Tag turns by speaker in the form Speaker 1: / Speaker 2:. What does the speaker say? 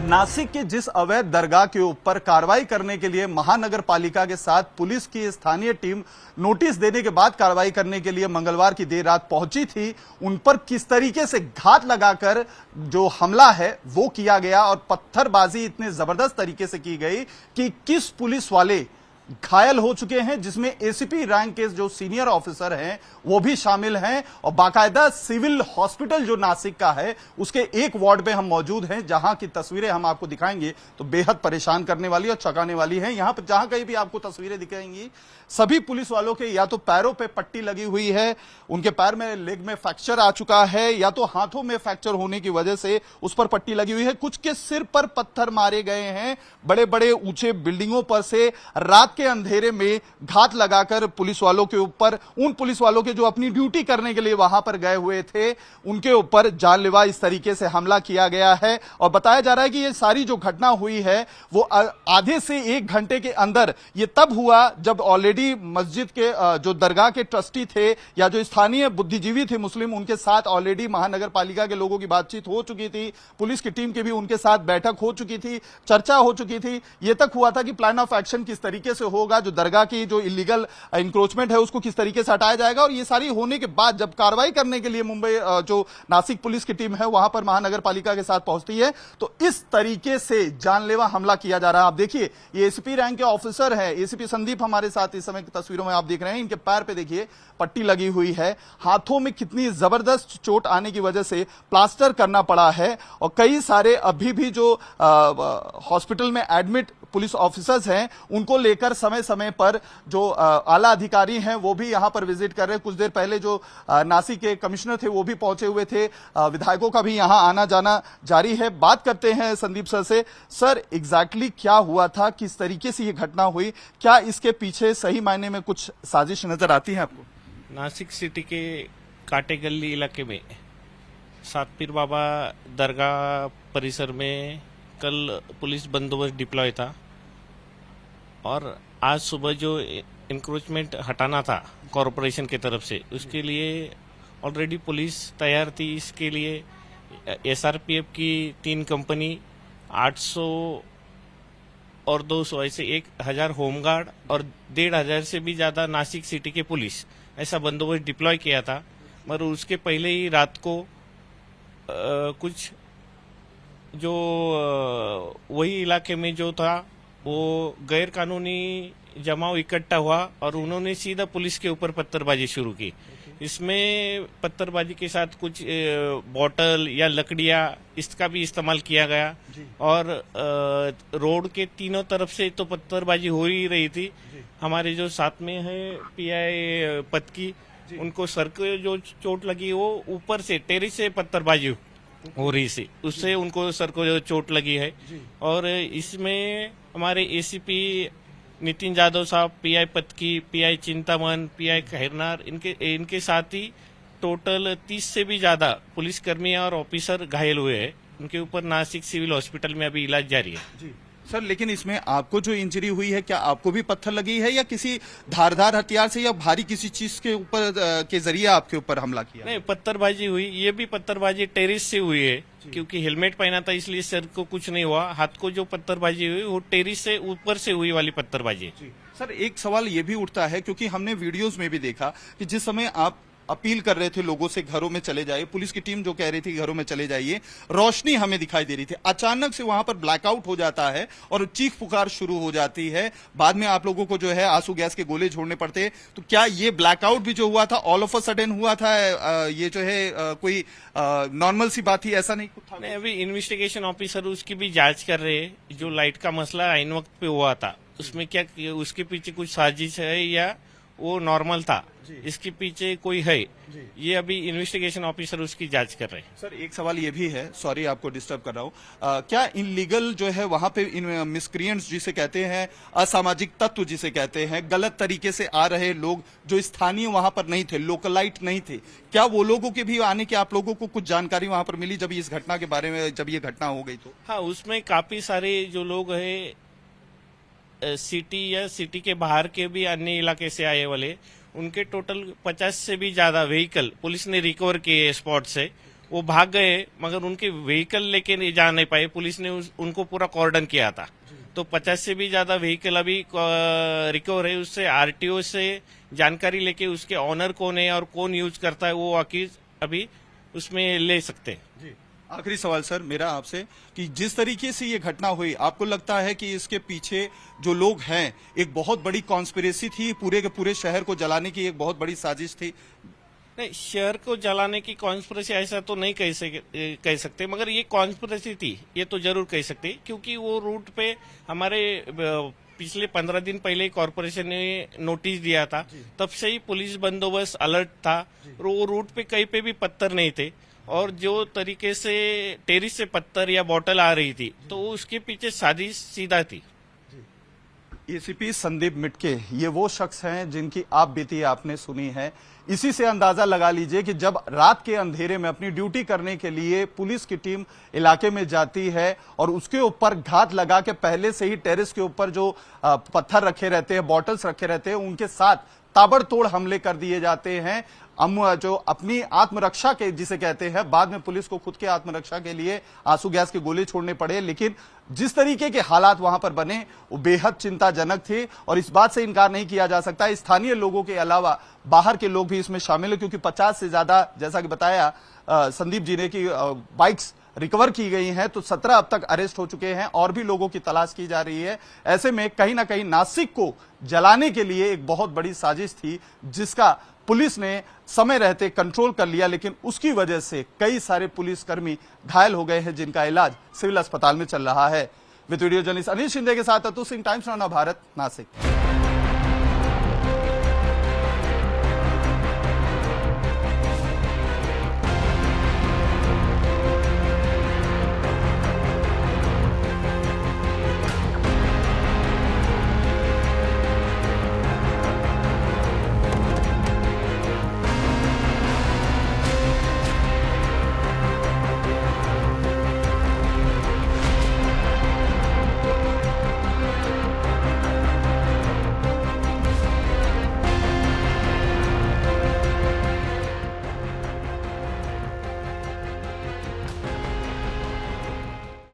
Speaker 1: नासिक के जिस अवैध दरगाह के ऊपर कार्रवाई करने के लिए महानगर पालिका के साथ पुलिस की स्थानीय टीम नोटिस देने के बाद कार्रवाई करने के लिए मंगलवार की देर रात पहुंची थी, उन पर किस तरीके से घात लगाकर जो हमला है वो किया गया और पत्थरबाजी इतने जबरदस्त तरीके से की गई कि किस पुलिस वाले घायल हो चुके हैं, जिसमें एसीपी रैंक के जो सीनियर ऑफिसर हैं वो भी शामिल हैं और बाकायदा सिविल हॉस्पिटल जो नासिक का है उसके एक वार्ड में हम मौजूद हैं, जहां की तस्वीरें हम आपको दिखाएंगे तो बेहद परेशान करने वाली और चौंकाने वाली हैं। यहां पर जहां कहीं भी आपको तस्वीरें दिखाएंगी सभी पुलिस वालों के या तो पैरों पे पट्टी लगी हुई है, उनके पैर में लेग में फ्रैक्चर आ चुका है, या तो हाथों में फ्रैक्चर होने की वजह से उस पर पट्टी लगी हुई है, कुछ के सिर पर पत्थर मारे गए हैं, बड़े बड़े ऊंचे बिल्डिंगों पर से रात के अंधेरे में घात लगाकर पुलिस वालों के ऊपर, उन पुलिस वालों के जो अपनी ड्यूटी करने के लिए वहां पर गए हुए थे उनके ऊपर जानलेवा इस तरीके से हमला किया गया है। और बताया जा रहा है कि ये सारी जो घटना हुई है वो आधे से एक घंटे के अंदर ये तब हुआ जब ऑलरेडी मस्जिद के जो दरगाह के ट्रस्टी थे या जो स्थानीय बुद्धिजीवी थे मुस्लिम, उनके साथ ऑलरेडी महानगर पालिका के लोगों की बातचीत हो चुकी थी, पुलिस की टीम की भी उनके साथ बैठक हो चुकी थी, चर्चा हो चुकी थी। यह तक हुआ था कि प्लान ऑफ एक्शन किस तरीके से होगा, जो दरगाह की जो इलीगल इंक्रोचमेंट है उसको किस तरीके से हटाया जाएगा। और ये सारी होने के बाद जब कार्रवाई करने के लिए मुंबई जो नासिक पुलिस की टीम है वहां पर महानगर पालिका के साथ पहुंचती है तो इस तरीके से जानलेवा हमला किया जा रहा है। आप देखिए ये एसीपी रैंक के ऑफिसर है, एसीपी संदीप हमारे साथ इस समय की तस्वीरों में आप देख रहे हैं, इनके पैर पे देखिए पट्टी लगी हुई है, हाथों में कितनी जबरदस्त चोट आने की वजह से प्लास्टर करना पड़ा है और कई सारे अभी भी जो हॉस्पिटल में एडमिट पुलिस ऑफिसर्स हैं उनको लेकर समय समय पर जो आला अधिकारी हैं वो भी यहां पर विजिट कर रहे हैं। कुछ देर पहले जो नासिक के कमिश्नर थे वो भी पहुंचे हुए थे, विधायकों का भी यहां आना जाना जारी है। बात करते हैं संदीप सर से। सर एग्जैक्टली क्या हुआ था, किस तरीके से ये घटना हुई, क्या इसके पीछे सही मायने में कुछ साजिश नजर आती है आपको?
Speaker 2: नासिक सिटी के काटे गली इलाके में सात पीर बाबा दरगाह परिसर में कल पुलिस बंदोबस्त डिप्लॉय था और आज सुबह जो इंक्रोचमेंट हटाना था कॉरपोरेशन की तरफ से उसके लिए ऑलरेडी पुलिस तैयार थी। इसके लिए एसआरपीएफ की 3 कंपनी 800 और 200 ऐसे 1000 होमगार्ड और 1500 से भी ज्यादा नासिक सिटी के पुलिस ऐसा बंदोबस्त डिप्लॉय किया था। मगर उसके पहले ही रात को कुछ जो वही इलाके में जो था वो गैर कानूनी जमाव इकट्ठा हुआ और उन्होंने सीधा पुलिस के ऊपर पत्थरबाजी शुरू की। इसमें पत्थरबाजी के साथ कुछ बॉटल या लकड़ियां इसका भी इस्तेमाल किया गया और रोड के तीनों तरफ से तो पत्थरबाजी हो ही रही थी। हमारे जो साथ में है पीआई पतकी, उनको सर को जो चोट लगी वो ऊपर से टेरिस से पत्थरबाजी हो रही थी, उससे उनको सर को जो चोट लगी है। और इसमें हमारे एसीपी नितिन जाधव साहब, PI Patki, PI Chintaman, PI Khairnar, इनके साथ ही टोटल 30 से भी ज्यादा पुलिसकर्मी और ऑफिसर घायल हुए हैं। उनके ऊपर नासिक सिविल हॉस्पिटल में अभी इलाज जारी है।
Speaker 1: सर लेकिन इसमें आपको जो इंजरी हुई है क्या आपको भी पत्थर लगी है या किसी धारदार हथियार से या भारी किसी चीज के ऊपर के जरिए आपके ऊपर हमला किया?
Speaker 2: नहीं, पत्थरबाजी हुई, ये भी पत्थरबाजी टेरिस से हुई है क्योंकि हेलमेट पहना था इसलिए सर को कुछ नहीं हुआ। हाथ को जो पत्थरबाजी हुई वो टेरिस से ऊपर से हुई वाली पत्थरबाजी।
Speaker 1: सर एक सवाल ये भी उठता है क्योंकि हमने वीडियोस में भी देखा कि जिस समय आप अपील कर रहे थे लोगों से घरों में चले जाइए, पुलिस की टीम जो कह रही थी घरों में चले जाइए, रोशनी हमें दिखाई दे रही थी, अचानक से वहां पर ब्लैकआउट हो जाता है और चीख पुकार शुरू हो जाती है। बाद में आप लोगों को जो है आंसू गैस के गोले छोड़ने पड़ते हैं। तो क्या ये ब्लैकआउट भी जो हुआ था ऑल ऑफ अ सडन हुआ था, ये जो है कोई नॉर्मल सी बात थी, ऐसा नहीं कुछ था?
Speaker 2: नहीं, अभी इन्वेस्टिगेशन ऑफिसर उसकी भी जांच कर रहे हैं। जो लाइट का मसला आइन वक्त पे हुआ था उसमें क्या उसके पीछे कुछ साजिश है या वो नॉर्मल था, इसके पीछे कोई है, ये अभी इन्वेस्टिगेशन ऑफिसर उसकी जांच कर रहे हैं।
Speaker 1: सर एक सवाल ये भी है, सॉरी आपको डिस्टर्ब कर रहा हूं, क्या इनलीगल जो है वहां पे मिसक्रिएंट्स जिसे कहते हैं, असामाजिक तत्व जिसे कहते हैं, गलत तरीके से आ रहे लोग जो स्थानीय वहां पर नहीं थे, लोकलाइट नहीं थे, क्या वो लोगों के भी आने की आप लोगों को कुछ जानकारी वहां पर मिली जब इस घटना के बारे में, जब ये घटना हो गई तो?
Speaker 2: हाँ, उसमें काफी सारे जो लोग है सिटी या सिटी के बाहर के भी अन्य इलाके से आए वाले, उनके टोटल 50 से भी ज्यादा व्हीकल पुलिस ने रिकवर किए स्पॉट से वो भाग गए, मगर उनके व्हीकल लेके नहीं जा नहीं पाए। पुलिस ने उनको पूरा कॉर्डन किया था। तो 50 से भी ज्यादा व्हीकल अभी रिकवर है। उससे आरटीओ से जानकारी लेके उसके ऑनर कौन है और कौन यूज करता है वो अभी उसमें ले सकते हैं।
Speaker 1: जी, आखिरी सवाल सर मेरा आपसे कि जिस तरीके से ये घटना हुई, आपको लगता है कि इसके पीछे जो लोग हैं एक बहुत बड़ी कॉन्स्पिरेसी थी, पूरे के पूरे शहर को जलाने की एक बहुत बड़ी साजिश थी?
Speaker 2: नहीं, शहर को जलाने की कॉन्स्पिरेसी ऐसा तो नहीं कह सकते, मगर ये कॉन्स्पिरेसी थी ये तो जरूर कह सकते, क्योंकि वो रूट पे हमारे पिछले 15 दिन पहले कॉरपोरेशन ने नोटिस दिया था। तब से ही पुलिस बंदोबस्त अलर्ट था और वो रूट पे कहीं पे भी पत्थर नहीं थे। और जो तरीके से टेरिस से पत्थर या बॉटल आ रही थी तो उसके पीछे साजिश सीधा थी।
Speaker 1: एसीपी संदीप मिटके ये वो शख्स हैं जिनकी आप बीती आपने सुनी है। इसी से अंदाजा लगा लीजिए कि जब रात के अंधेरे में अपनी ड्यूटी करने के लिए पुलिस की टीम इलाके में जाती है और उसके ऊपर घात लगा के पहले से ही टेरेस के ऊपर जो पत्थर रखे रहते हैं, बॉटल्स रखे रहते हैं, उनके साथ ताबड़तोड़ हमले कर दिए जाते हैं। जो अपनी आत्मरक्षा के जिसे कहते हैं, बाद में पुलिस को खुद के आत्मरक्षा के लिए आंसू गैस के गोले छोड़ने पड़े, लेकिन जिस तरीके के हालात वहां पर बने वो बेहद चिंताजनक थे। और इस बात से इनकार नहीं किया जा सकता, स्थानीय लोगों के अलावा बाहर के लोग भी इसमें शामिल है, क्योंकि 50 से ज्यादा, जैसा कि बताया संदीप जी ने, कि बाइक्स रिकवर की गई हैं, तो 17 अब तक अरेस्ट हो चुके हैं और भी लोगों की तलाश की जा रही है। ऐसे में कहीं ना कहीं नासिक को जलाने के लिए एक बहुत बड़ी साजिश थी, जिसका पुलिस ने समय रहते कंट्रोल कर लिया, लेकिन उसकी वजह से कई सारे पुलिसकर्मी घायल हो गए हैं, जिनका इलाज सिविल अस्पताल में चल रहा है। With video journalist Anil Shinde के साथ अतुल सिंह, टाइम्स नाउ भारत, नासिक।